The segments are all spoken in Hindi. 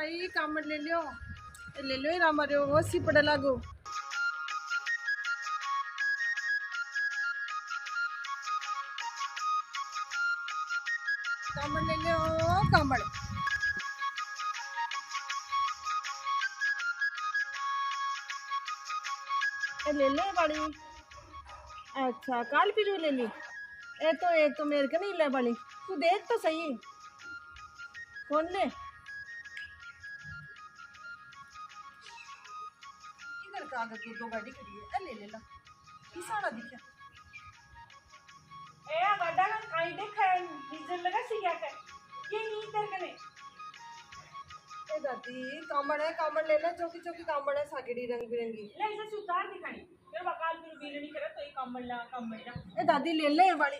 भाई काम ले लियो रामा रे वो सी पड़ा लागो काम ले लियो काम ले ले बड़ी। अच्छा काल फिर ले ली एक तो मेरे को नहीं ले बड़ी तू देख तो सही कौन ले इधर कागज दो गाड़ी खड़ी है ले ले ला किसाना दिखा ए गड्ढा का काई देख डीजल लगा सी क्या कर ये नहीं इधर कने ए दादी कामड़ ले ले चौकी चौकी कामड़ है सागड़ी रंग बिरंगी ले इसे सुतार दिखानी फिर बकाल फिर बीन नहीं करे तो ये कम्बल ला ए दादी ले ले वाली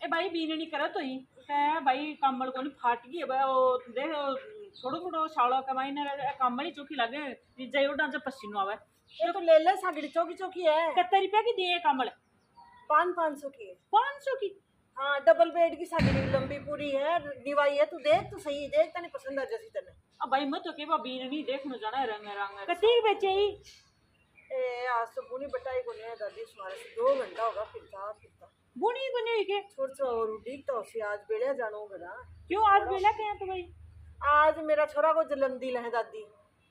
ए भाई बीन नहीं करे तो ही है भाई कम्बल को नहीं फाट गई है ओ देख थोड़ो थोड़ो शाला कमाई ना कम्बल ही चौकी लगे रिजाई उड़ा जब पसीनो आवे ये तो ले ले सागड़ी चौकी चौकी है कितने रुपया की दिए कम्बल 500 की है 500 की हाँ डबल बेड की सागड़ी लंबी पूरी है दीवाई है तू देख तो सही देख तने पसंद आ जैसी तने अब भाई मत तो के बीन नहीं देखनो जाना रंग रंग कितने बेचे ही ए आज तो बुनी बटाई को नहीं दादी सुमारे से 2 घंटा होगा फिरता बुनी बनी के छोड़ और ठीक तो सी आज बेड़े जानो घरा क्यों आज बेला के तो भाई आज मेरा छोरा को जन्मदिन है दादी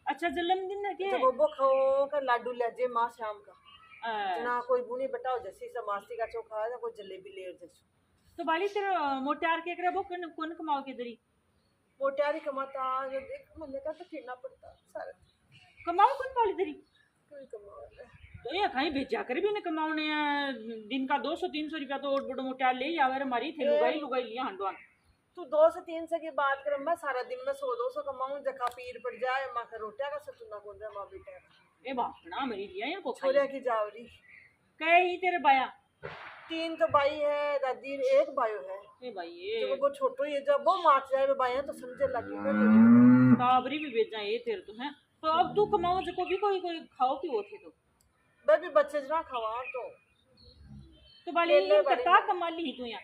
अच्छा जन्मदिन है के जब वो खाओ का लाडू ले जे मां शाम का ना कोई बुनी बताओ जैसी समास्ती का चोखा है ना कोई जलेबी ले जैसी तो बाली तेरा मोटार के करे वो कौन कमाओ के दरी मोटारी कमाता एक महीने का तो फिरना पड़ता सारा कमाओ कौन बाली दरी कोई कमाओ तो ये कहीं भेजा कर भी ने कमाउने दिन का 200-300 रुपया तो बड़ो मोटार ले जावे हमारी थे लुगाई लिया हंडवान तू 2 से 300 की बात कर मैं सारा दिन में 100-200 कमाऊं जका पीर पड़ जाए मां का रोटिया का सतुना कौन जा मां बेटा ए बापना मेरी दिया या को छोरिया की जावरी कहे ही तेरे बाया 3 तो भाई है दादी एक भाई है ए भाई ये जब वो छोटो ही है जब वो मार जाए भाई है तो समझे लगी बाबरी भी भेजा ये तेरे तो है तो अब तू कमाओ जो कोई खाओ की वो थे तो मैं भी बच्चे जरा खवा तो बाली ये कटा कमा ली तू यहाँ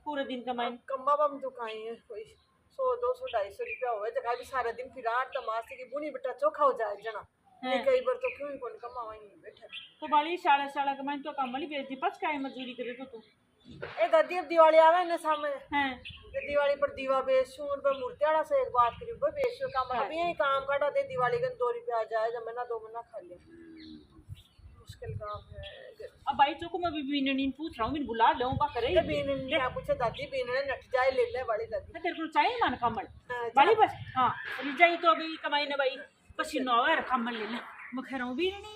पूरे दिन कमाई कम्मा बम दुकाई है कोई 100-200-250 रुपया हुआ जगह भी सारा दिन फिरार तमाशे की बुनी बेटा चोखा हो जाए जना ये कई बार तो क्यों कौन कमावा नहीं बैठे तो बाली शाला कमाई तो कमाली बेचती पच काय मजदूरी करे तो तू ए दादी अब दिवाली आवे ने सामने हैं ये दिवाली पर दीवा बेचूं पर मूर्तियाड़ा से एक बात करी वो बेचो काम अभी यही काम काटा दे दिवाली का 2 रुपया आ जाए जब महीना 2 महीना खा लिया मुश्किल काम है अब भाई चोको मैं बीननी पूछ रहा हूँ बिन बुला लूँ बा करे बीननी क्या पूछे दादी बीनने नट जाए ले ले वाली दादी तेरे को चाहिए मान कमल वाली बस हाँ रिजाई तो अभी कमाई ने भाई पसीना आवे कमल ले ले मैं कह रहा हूँ बीननी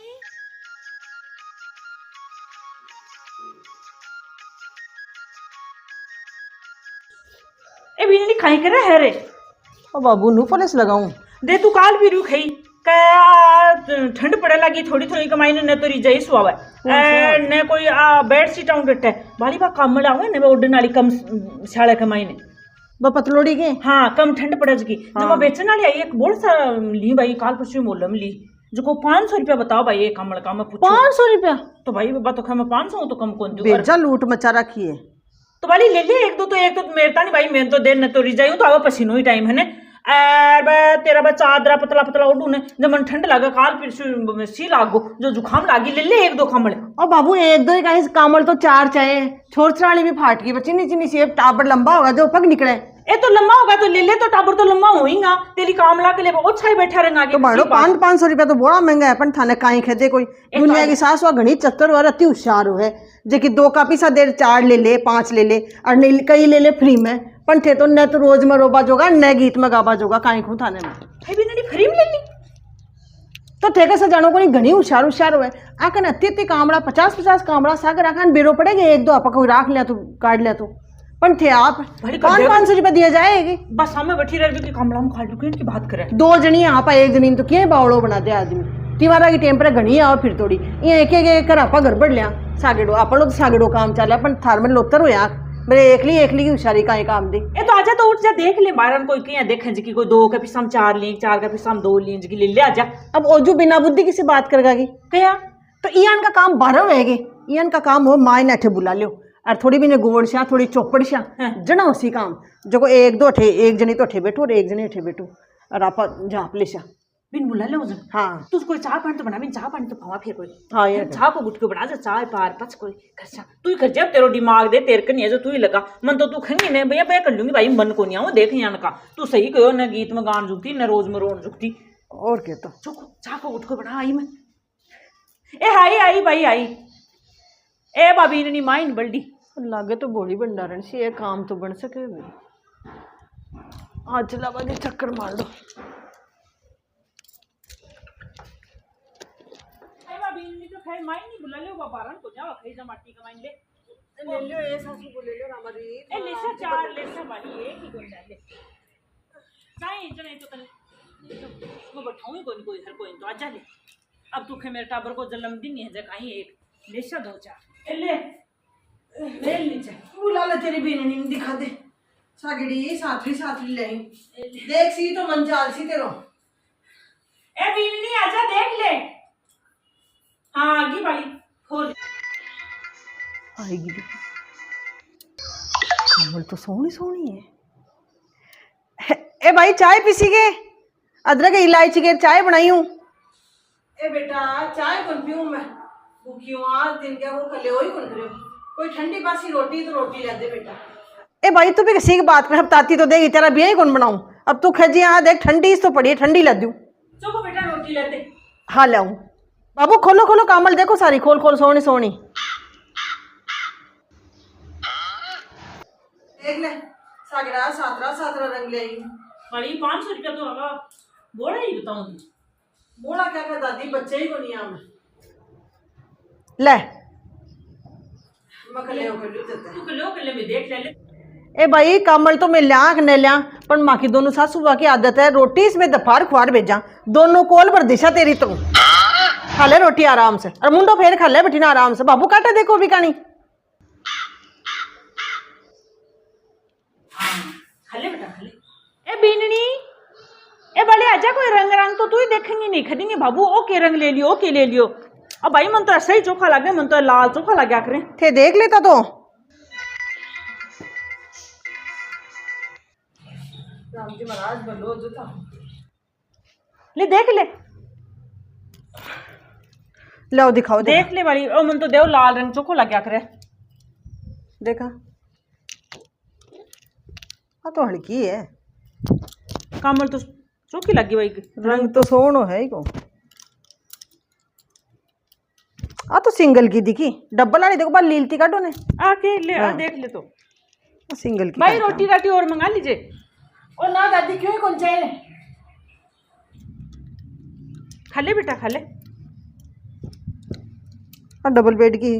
ए बीननी खाई कर है रे ओ बाबू नु पुलिस लगाऊं दे तू काल भी रू खाई का ठंड पड़े लगी थोड़ी थोड़ी कमाई ने तो रिजाई सुआवे ने कोई बेड सीट आउं डटे बाली बा कमल आवे ने उड़न वाली कम साले कमाई ने बा पतलोड़ी के हाँ कम ठंड पड़े की जब वो बेचने वाली आई एक बोल सा ली भाई काल परसों मोलम ली जो को 500 रुपया बताओ भाई ये कमल का मैं पूछूं 500 रुपया तो भाई बात तो मैं 500 तो कम कौन दूं बेचा लूट मचा रखी है तो बाली ले ले एक दो मेरता नहीं भाई मैं तो देर न तो रिजाई तो आवा पसीनो ही टाइम है ने तेरा बा चादरा पतला पतला उड़ू ने जब मन ठंड लगा काल फिर सी लागो जो जुकाम लागी ले ले एक दो कमल और बाबू एक दो का कामल तो 4 चाहिए छोर छराली भी फाट गई बच्ची नीची सेब टाबर लंबा होगा जो पग निकले ए तो लंबा होगा तो ले ले तो टाबर तो लंबा होईगा तेरी कामला के लिए बहुत छाई बैठा रहेगा तो बाड़ो 500 रुपया तो बड़ा महंगा है अपन थाने काई खेदे कोई दुनिया की सास वा घनी चक्कर और अति होशियार है जे कि 2 का पीसा देर 4 ले ले 5 ले ले और नहीं कई ले ले फ्री में पण थे तो न तो रोज में रोबा जोगा न गीत में गाबा जोगा काई खू थाने में भाई बिना फ्री में ले ली तो ठेके से जानो को घनी होशियार हुए आकन अति कामड़ा 50 कामड़ा सागर आखन बेरो पड़ेगा एक दो आप कोई राख लिया तो काट लिया तो पण थे आप 500 रुपया दिया जाएगी बस हमें बैठी रह कामड़ा हम खा लूँ की बात करें 2 जनी आप एक जमीन तो क्या बावड़ो बना दे आदमी तिवारा की टेम्पर घनी आओ फिर थोड़ी ये एक घर आपा गड़बड़ लिया सागेड़ो आप तो सागेड़ो काम चला पण थार में लोतर हो यार मेरे एकली की होशियारी का काम दे ए तो आजा तो उठ जा देख ले मारन कोई किया देखे जी की कोई 2 का पिसम 4 ली 4 का पिसम 2 ली जी ले ले आजा अब ओजू बिना बुद्धि किसी बात करेगा की क्या तो इयान का काम 12 रहेगे इयान का काम हो माय ने बुला लियो और थोड़ी भी ने गोड़ शा थोड़ी चौपड़ शा जना उसी काम जो को एक दो ठे एक जनी तो ठे बैठो और एक जनी ठे बैठो और आप झाप ले शा बिन बुला ले उजन हाँ तू कोई चाय पानी तो बना बिन चाय पानी तो पावा फिर कोई हाँ ये चाय को गुट के बना जा चाय पार पच कोई खर्चा तू ही कर जा तेरो दिमाग दे तेरे कन्या जो तू ही लगा मन तो तू खंगी ने भैया भैया कर लूंगी भाई मन को नहीं आऊं देख यान का तू सही कहो न गीत में गान जुगती न रोज में रोन जुगती और क्या तो चुको चाय को गुट के बना आई मैं ए हाई आई भाई आई ए भाभी ने माइन बल्डी लागे तो बोली भंडारण सी ये काम तो बन सके भाई आज चला बागे चक्कर मार दो तो खैर माइन नहीं बुला ले बाबारन को जाओ खई जा माटी का माइन ले ले लो ए सासू को ले लो हमारी ए लेसा चार लेसा वाली एक ही गोंडा ले नहीं जो नहीं तो कल मैं बैठाऊं ही कोई हर कोई तो आजा ले अब तू खे मेरे टाबर को जन्मदिन है जे कहीं एक लेसा दो चार ले ले लीजिए बुला ले तेरी बीनी दिखा दे सागड़ी साथरी ले देख सी तो मन चाल सी तेरो ए बीनी आजा देख ले हाँ आगे वाली खोल आएगी भी कमल तो सोनी सोनी है ए भाई चाय पीसी के अदरक इलायची के चाय बनाई हूँ ए बेटा चाय कौन पीऊँ मैं भूखी हूँ आज दिन क्या वो खले हो ही कौन करे कोई ठंडी बासी रोटी तो रोटी ला दे बेटा ए भाई तू भी किसी की बात पर हफ्ताती तो देगी तेरा भी कौन बनाऊं अब तू खजी यहाँ देख ठंडी तो पड़ी है ठंडी ला दूँ चलो बेटा रोटी लेते हाँ लाऊं बाबू खोलो खोलो कामल देखो सारी खोल खोल सोनी सोनी देख ले सागरा सातरा रंग ले आई बड़ी 500 रुपया तो हवा बोला ही बताऊं बोला क्या कर दादी बच्चे ही को नहीं आम ले मकले हो कर देते तू कलो कले में देख ले ए भाई कामल तो मैं ल्याक न ल्या पर माँ की दोनों सासू बा की आदत है रोटी इसमें दफार खुआर भेजा दोनों कोल पर दिशा तेरी तो खा ले रोटी आराम से और मुंडो फेर खा ले बैठी ना आराम से बाबू काटा देखो भी कहानी खले बेटा खले ए बीननी ए बड़े आजा कोई रंग तो तू ही देखेंगे नहीं खरीदेंगे बाबू ओ के रंग ले लियो ओ के ले लियो अब भाई मन तो ऐसा ही चोखा लगे मन तो लाल चोखा लगा करें थे देख लेता तो राम जी महाराज बोलो जो था ले देख ले लो दिखाओ देख ले वाली ओ मन तो देव लाल रंग चोखा लगा करे देखा हाँ तो हल्की है कामल तो चोखी लगी भाई रंग तो सोनो है ही को आ तो सिंगल की दिखी डब्बल वाली देखो बाल लीलती काटो ने आके ले आ देख ले तो सिंगल की भाई रोटी राटी और मंगा लीजिए और ना दादी क्यों कौन चाहिए खा ले बेटा खा ले हाँ डबल बेड की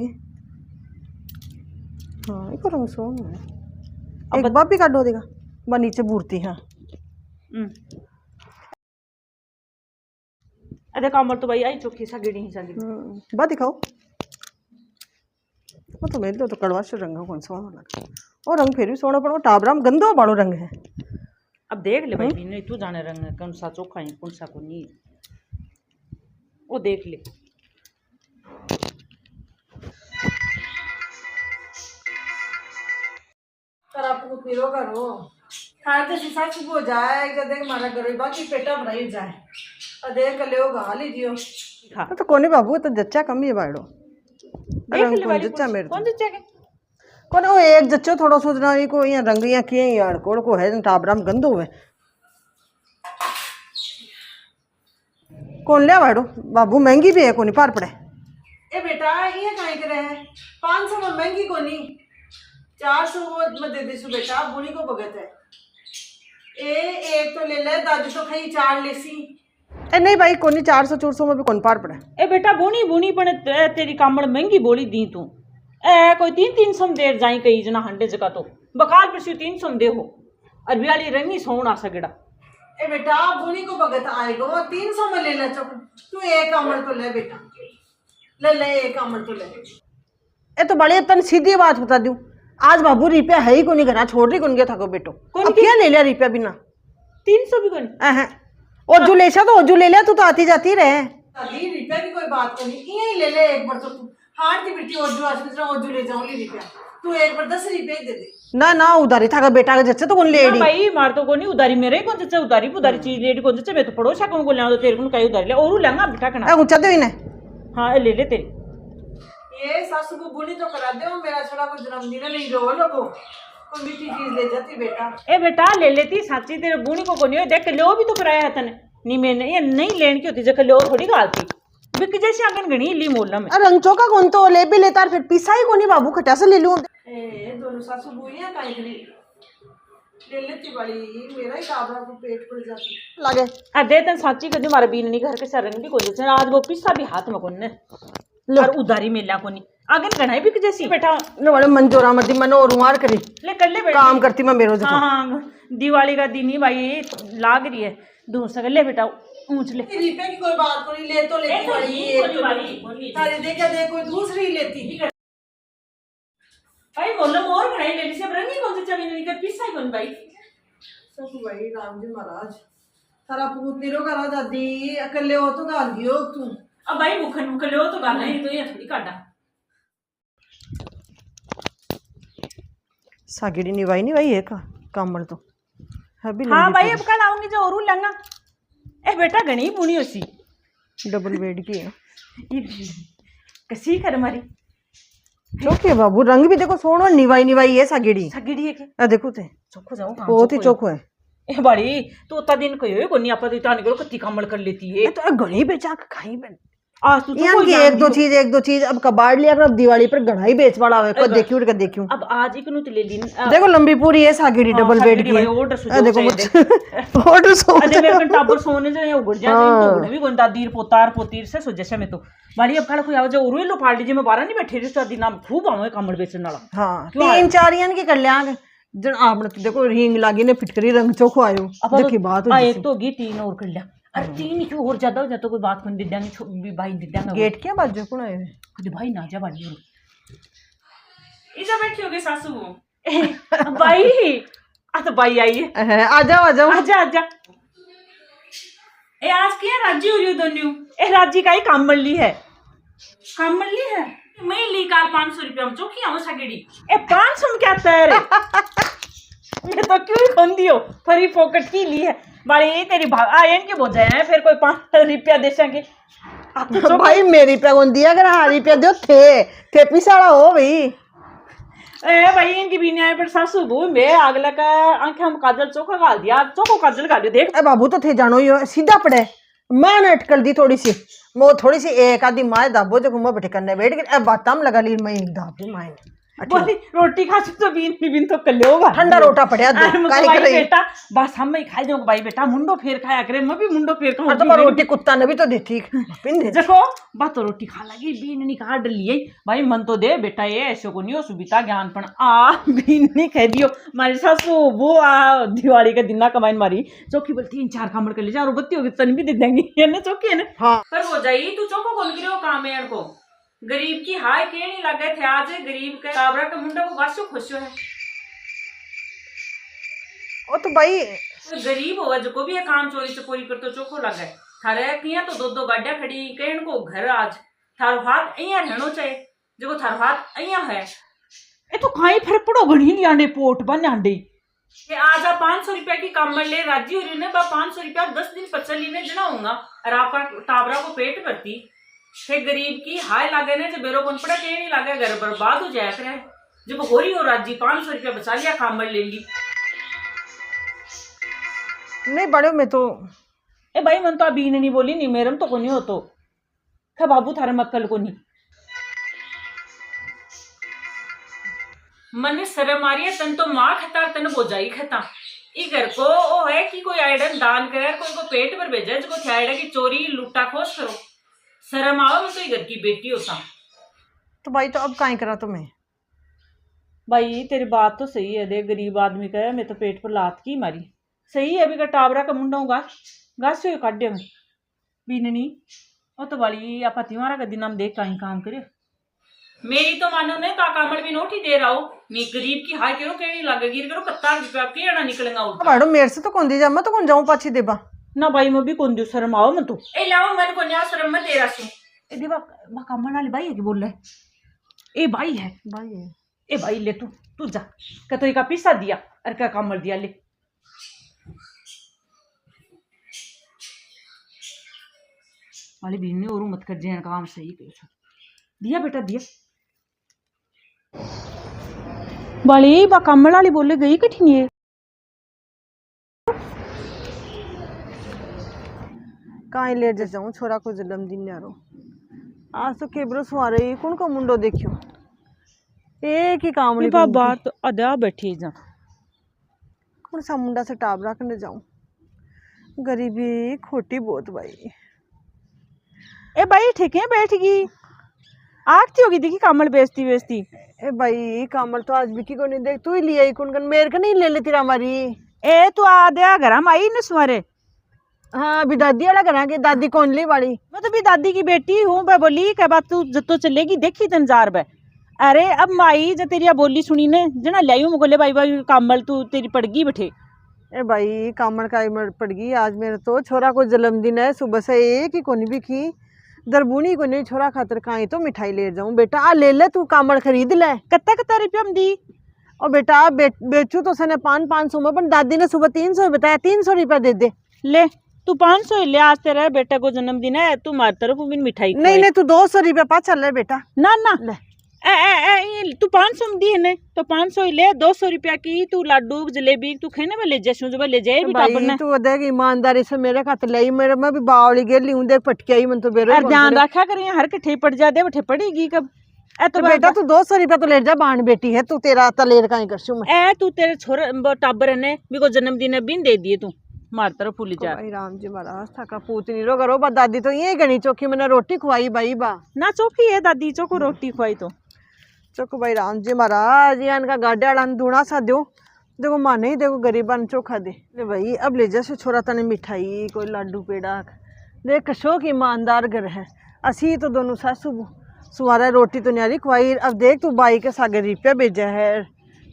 हाँ एक रंग सोनो है एक बाप भी काटो देगा बा नीचे बूरती हाँ अरे कामल तो भाई आई चोखी सा गिड़ी ही साली बा दिखाओ वो तो मेरे तो कड़वा से रंग कौन सोना लगा और रंग फिर भी सोना पड़ो टाबराम गंदा बाड़ो रंग है अब देख ले भाई नहीं तू जाने रंग है कौन सा चोखा है कौन सा को नहीं वो देख ले पर आपको पीरो करो खाए तो शिशा चुप हो जाए जब देख मारा करो बाकी पेटा बनाई जाए और देख कले वो गा लीजियो तो कोने बाबू तो जच्चा कम ही है बाड़ो देख ले भाई जच्चा मेरे कौन जच्चा के कौन वो एक जच्चो थोड़ा सोचना ही को यहाँ रंग यहाँ किए यार कोड़ को है टाबराम गंदो हुए कौन लिया बाड़ो बाबू महंगी भी है कोनी पार पड़े ए बेटा ये काहे करे है 500 में महंगी कोनी 400 में दे दीसु बेटा बुनी को भगत है ए एक तो ले ले दादी तो खाई 4 लेसी ए नहीं भाई कोनी 400 में भी कौन पार पड़े ए बेटा बोनी बोनी पण तेरी कामड़ महंगी बोली दी तू ए कोई 300 में देर जाई कई जना हंडे जगह तो बकाल पर 300 में दे हो अरबी वाली रंगी सोना सगड़ा ए बेटा बुनी को भगत आएगा वो 300 में ले ले चुप तू एक अमर तो ले बेटा ले ले एक अमर तो ले ए तो बड़े तन सीधी बात बता दूं आज बाबू रुपया है ही को नहीं घना छोड़ रही कौन गया था को बेटो अब क्या ले लिया रुपया बिना 300 भी कौन और जो लेसा तो जो ले लिया तू तो आती जाती रहे अभी रुपया की कोई बात नहीं यही ले ले एक बार तो तू हार की बेटी और जो आज और जो ले जाऊंगी रुपया तू एक बार 10 रुपये दे दे ना ना उधारी था बेटा का जच्चे तो कौन ले ना भाई मार तो कोनी उधारी मेरे ही कौन जच्चे उधारी उधारी चीज लेडी कौन जच्चे मैं तो पड़ोसा कौन को ले तो तेरे को कई उधारी ले और लेंगा बेटा कना ऊंचा दे इन्हें हाँ ले ले तेरी ये सासू को बुनी तो करा दे मेरा छोड़ा को जन्मदिन नहीं रो लोगो कोई मीठी चीज ले जाती बेटा ए बेटा ले लेती साची तेरे बूढ़ी को कोनी देख लो भी तो कराया है तने नहीं मैंने ये नहीं लेने की होती जब लो थोड़ी गालती बिक जैसे आगन गणी ली मोला में रंग चौका कौन तो ले भी लेता फिर पिसा ही कोनी बाबू खटा से ले लूं ए दोनों सासू बुइयां काई ले लेती बड़ी मेरा ही काबरा को पेट पड़ जाती लगे दे तन साची कदी मारे बीन नहीं घर के सरन भी कोई जैसे आज वो पिसा भी हाथ में कोने और उधारी मिला कोनी आगन गणाई बिक जैसी बेटा लो बड़े मंजोरा मती मन और मार करी ले कर ले बेटा काम करती मैं मेरो हां दिवाली का दिन ही भाई लाग रही है दूसरा ले बेटा ऊंच ले रिपे की कोई बात कोनी ले तो लेती बड़ी तारी देखा दे कोई दूसरी लेती भाई बोलो मोर गणाई ले से रंगी कौन से जमीन निकल पिसा ही कौन भाई ससु भाई राम जी महाराज तारा पूत निरो करा दादी अकेले हो तो गाल दियो तू अब भाई मुखन मुखले हो तो गाल नहीं तो ये थोड़ी काटा सागिड़ी निभाई है का कामड़ तो अभी हां भाई अब कल आऊंगी जो और लंगा ए बेटा गणी बुनी होसी डबल बेड की है ये कसी कर मारी चोखे बाबू रंग भी देखो सोनो निवाई है सागिड़ी है के आ देखो ते चोखो जाओ बहुत ही चोखो है ए बड़ी तो उतना दिन कोई कोनी आपा तो इतना निकलो कत्ती कामड़ कर लेती है तो गणी बेचा के खाई बन आज तू तो यानी एक दो चीज अब कबाड़ लिया कर अब दिवाली पर गढ़ाई बेच पड़ा है को देखियो अब आज एक नु तो ले लीन देखो लंबी पूरी है सागिड़ी डबल बेड की है देखो ऑर्डर सो अरे मैं अपन टाबर सोने से उगड़ जाए तो भी कोन दादीर पोतार पोतीर से सो जैसे में तो बाड़ी अब कल कोई आवे जो उरुए लो फाड़ लीजिए मैं बारा नहीं बैठे रिश्ता दिन नाम खूब आवे कामड़ बेचने वाला हां 3-4 यान के कर लिया जन आपने तो देखो रिंग लागी ने फिटकरी रंग चोखो आयो देखी बात हो एक तो गी 3 और कर लिया अरे 3 क्यों और ज्यादा हो जाता कोई बात कोन दिद्यांगे भाई दिद्यांगे गेट क्या बाजू कोन आए कदे भाई ना जा बाजी इजा बैठी होगे सासू भाई आ तो भाई आई है आ जाओ आजा ए आज क्या राजी हो रही हो दोनों ए राजी का ही काम मर ली है मैं ली काल 500 रुपया में चौकी आऊं सागेड़ी ए 500 में क्या तेरे मैं तो क्यों खोन दियो फरी पॉकेट की ली है बड़ी तेरी आयन के बोझे हैं फिर कोई 500 रुपया दे सके तो भाई मेरी पे कौन दिया अगर हारी पे दो थे पिसाड़ा हो भाई ए भाई इनकी भी न्याय पर सासू बू मैं अगला का आंखें हम काजल चोखा गाल दिया चोखो काजल गाल दियो देख ए बाबू तो थे जानो यो सीधा पड़े मैं अटकल दी थोड़ी सी वो थोड़ी सी एक आधी माए दाबो जो घुमा बैठे करने बैठ गए अब बात लगा ली मैं एक दाबी माए बोली रोटी खा तो बीन तो कर लो ठंडा रोटा पड़या दो काई करे बेटा बस हम ही खाई जाओ भाई बेटा मुंडो फेर खाया करे मैं भी मुंडो फेर खाऊं तो रोटी कुत्ता ने भी तो देती पिन दे देखो बात तो रोटी खा लगी बीन नहीं काट लिए भाई मन तो दे बेटा ये ऐसे को नहीं हो सुविधा ज्ञान पण बीन नहीं कह दियो मारी सासू वो दिवाली का दिन ना कमाइन मारी चौकी बोलती 3-4 कामड़ कर ले जा और बत्ती होगी तन भी दे देंगे ये ना चौकी है ना हां पर हो जाई तू चौको कौन करियो काम है को गरीब की हाय के नहीं लगे थे आज गरीब के काबरा के मुंडा को गासो खुशियो है ओ तो भाई गरीब होगा जो को भी काम चोरी चपोरी कर तो चोखो लगे थारे किया तो दो गाड़ियां खड़ी कहन को घर आज थारो हाथ अइया रहनो चाहे जो थारो हाथ अइया है ए तो खाई फिर पड़ो घणी लियाने पोट बनांडे कि आज आप 500 रुपया की कमर ले राजी हो रही ने बा 500 रुपया 10 दिन पचली ने जना होगा और आपका टाबरा को पेट भरती हे गरीब की हाय लागे ने जो बेरो कौन पड़ा के नहीं लागे घर बर्बाद हो जाया करे जब हो रही हो राजी 500 रुपया बचा लिया कामर ले ली नहीं बड़े में तो ए भाई मन तो अभी नहीं बोली नहीं मेरम तो कोनी हो तो खा बाबू थारे मक्कल को नहीं मन में शर्म आ रही है तन तो माँ खता तन बोझाई खता ई घर को ओ है कि कोई आइडन दान करे कोई को पेट पर भेजे जो को आइडन की चोरी लुटा खोस करो शर्म आओ मैं तो घर की बेटी होता तो भाई तो अब काहे करा तुम्हें भाई तेरी बात तो सही है दे गरीब आदमी का मैं तो पेट पर लात की मारी सही है अभी का टाबरा का मुंडा होगा घास से काटे में बीननी और तो वाली आप तिवारा का दिन हम देख कहीं काम करे मेरी तो मानो ने का कामड़ भी नोट ही दे रहा हो मैं गरीब की हाय करो केड़ी लागे गिर करो कत्ता रुपया केड़ा निकलेगा अब आड़ो मेरे से तो कौन दी जा मैं तो कौन जाऊं पाछी देबा ना भाई मैं भी कौन दियो शर्म आओ मैं तो ए लाओ मन को न्या शर्म मत तेरा सु ए देवा बा कामड़ वाली भाई है कि बोल रहा है ए भाई है ए भाई ले तू जा कतोई का पीसा दिया और का कमल दिया ले वाली बीने और मत कर जे काम सही कर दिया बेटा दिया बाली बा कमल वाली बोले गई कठी नहीं है कहीं ले जाऊं छोरा को जन्मदिन यारो आज तो केबरो सुहारे कौन का मुंडो देखियो एक ही काम नहीं बाहर तो अदा बैठी जा कौन सा मुंडा से टाप रखने जाऊं गरीबी खोटी बहुत भाई ए भाई ठीक है बैठ गई आरती होगी देखी कमल बेचती ए भाई कमल तो आज बिकी को नहीं देख तू ही लिया कौन मेरे को नहीं ले ले तेरा हमारी ए तू आ दे घर हम आई न सुमारे हाँ अभी दादी वाला करा के दादी कौन ली बाड़ी मैं तो भी दादी की बेटी हूँ मैं बोली क्या बात तू जब तो चलेगी देखी तंजार बे अरे अब माई जब तेरी बोली सुनी ने जना लाई हूँ बोले भाई भाई कमल तू तेरी पड़गी बैठे ए भाई कामड़ का पड़ गई आज मेरे तो छोरा को जन्मदिन है सुबह से एक ही कोनी भी की दरबूनी को नहीं छोरा खातर कहीं तो मिठाई ले जाऊं बेटा आ ले ले तू कामड़ खरीद ले कत्ता रुपया हम दी और बेटा बेचू तो सने 500 में पर दादी ने सुबह 300 बताया 300 रुपया दे दे ले तू 500 ले आज तेरा बेटा को जन्मदिन है तू मार तरफ भी मिठाई नहीं तू 200 रुपया पा चल ले बेटा ना ले तू 500 में दी है ने तो 500 ले 200 रुपया की तू लाडू जलेबी तू खाने में ले जा जब ले जाए भी टाबर ने तू देख ईमानदारी से मेरे खाते ले मेरे मैं भी बावली गेली हूं देख पटके आई मन तो बेरो ध्यान रखा करें हर कठे पड़ जा दे बठे पड़ेगी कब ए तो बेटा तू 200 रुपया तो ले जा बाण बेटी है तू तेरा तलेर कहीं करशू मैं ए तू तेरे छोरा टाबर ने भी को जन्मदिन बिन दे दिए तू मार तरफ फूली जा भाई राम जी महाराज थका पूत नहीं रो करो बा दादी तो ये गणी चौकी मैंने रोटी खुआई भाई बा ना चौकी है दादी चौको रोटी खुआई तो चौको भाई राम जी महाराज ये इनका गाड्या वाला दूना सा दो देखो माने ही देखो गरीबा ने चोखा दे ले भाई अब ले जैसे छोरा तने मिठाई कोई लाडू पेड़ा देख कशोक ईमानदार घर है असी तो दोनों सासू सुहारा रोटी तो न्यारी खुआई अब देख तू बाई के सागे रुपया भेजा है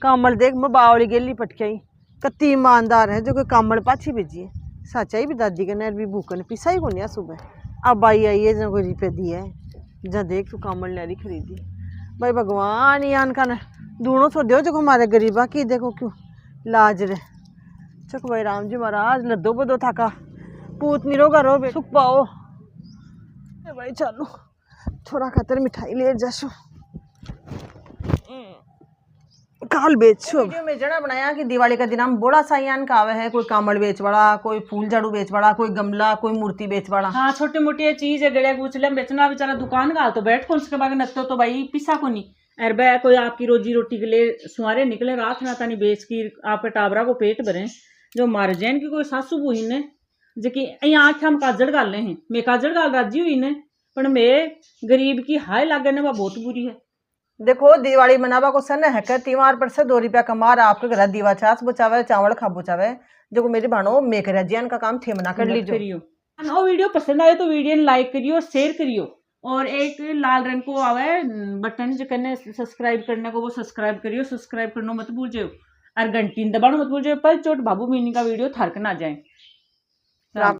कामल देख मैं बावली गेली पटकाई कत्ती ईमानदार है जो कोई कामल पाछी भेजी है सच्चाई भी दादी के नर भी भूखन पिसा ही को नहीं सुबह अब बाई आई है जो कोई रुपया दिया है जा देख तू कामल न्यारी खरीदी भाई भगवान यान का न दूनों सो दो जो हमारे गरीबा की देखो क्यों लाज रे चक भाई राम जी महाराज लद्दो बदो थाका पूत नहीं रोगा रो सुख पाओ भाई चलो थोड़ा खातर मिठाई ले जासो काल बेचो वीडियो में जना बनाया कि दिवाली का दिन हम बड़ा सा यान का आवे है कोई कामड़ बेच बड़ा कोई फूल झाड़ू बेच बड़ा कोई गमला कोई मूर्ति बेच बड़ा हाँ छोटी मोटी चीज है गड़े गुचले बेचना बेचारा दुकान का तो बैठ कौन उसके बाद नत्तो तो भाई पिसा को नहीं अरे कोई आपकी रोजी रोटी के लिए सुहारे निकले रात ना तानी बेच की आपके टाबरा को पेट भरे जो मार जैन की कोई सासू बुही ने जो कि आँख हम काजड़ गाल हैं मैं काजड़ गाल राजी हुई ने पर मैं गरीब की हाय लागने ने वह बहुत बुरी है देखो दिवाली मनावा को सन है कर त्योहार पर से 2 रुपया कमा रहा आपके घर दीवा छाछ बचावे चावल खा बचावे जो मेरी भाणो मेक रजियन का काम थे मना कर लीजिए और वीडियो पसंद आए तो वीडियो लाइक करियो शेयर करियो और एक लाल रंग को आवे बटन जो करने सब्सक्राइब करने को वो सब्सक्राइब करियो सब्सक्राइब करना मत भूल जाओ और घंटी दबाना मत भूल जाओ पर चोट बाबू मीनी का वीडियो थारक ना जाए।